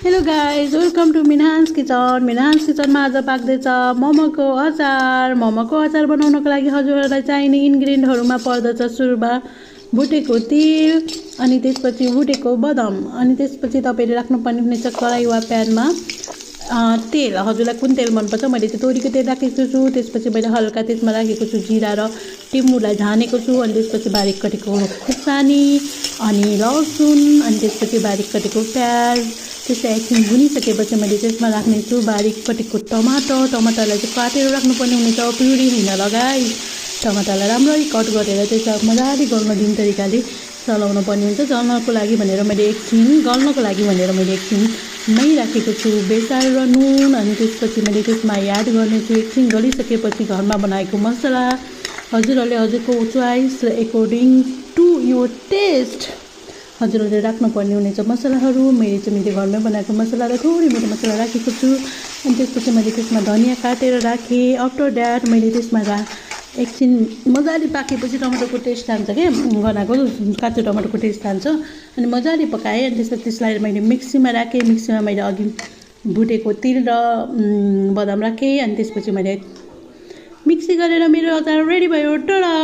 Hello guys, welcome to Minhan's kitchen. Minhan's किचनमा आज पाक्दैछ मोमोको अचार। मोमोको अचार बनाउनको लागि हजुरहरूलाई चाहिने इन्ग्रेडियन्टहरूमा पर्दछ सुरुमा भुटेको तिल, अनि त्यसपछि भुटेको बदाम, अनि त्यसपछि तपाईँले राख्नुपर्ने हुनेछ कराही वा प्यानमा तेल। हजुरलाई कुन तेल मनपर्छ, मैले चाहिँ तोरीको तेल राखेको छु। त्यसपछि मैले हल्का त्यसमा राखेको छु जिरा र टिमुरलाई झानेको छु। अनि त्यसपछि बारीक कटेको खुर्सानी अनि लसुन, अनि त्यसपछि बारीक कटेको प्याज। त्यसलाई एकछिन भुनिसकेपछि मैले त्यसमा राख्नेछु बारीक कटेको टमाटरलाई चाहिँ काटेर राख्नुपर्ने हुनेछ, प्युरी हुन लगाई। टमाटरलाई राम्ररी कट गरेर त्यसलाई मजाले गल्न दिने तरिकाले चलाउनु पर्ने हुन्छ। गल्नको लागि भनेर मैले एकछिन मै राखेको छु बेसार र नुन। अनि त्यसपछि मैले त्यसमा याद गर्नेछु। एकछिन गलिसकेपछि घरमा बनाएको मसला, हजुरहरूले हजुरको choice according to your taste हजुरहरूले राख्नुपर्ने हुनेछ मसलाहरू। मैले घरमै बनाएको मसला र थोरै मेरो मसला राखेको छु। अनि त्यसपछि मैले त्यसमा धनियाँ काटेर राखेँ। आफ्टर द्याट मैले त्यसमा एकछिन मजाले पाकेपछि टमाटरको टेस्ट जान्छ क्या, गनाएको काँचो टमाटरको टेस्ट जान्छ। अनि मजाले पकाएँ। अनि त्यसपछि त्यसलाई मैले मिक्सीमा राखेँ। मिक्सीमा मैले अघि भुटेको तिल र बदाम राखेँ। अनि त्यसपछि मैले मिक्सी गरेर मेरो अचार रेडी भयो। टडा।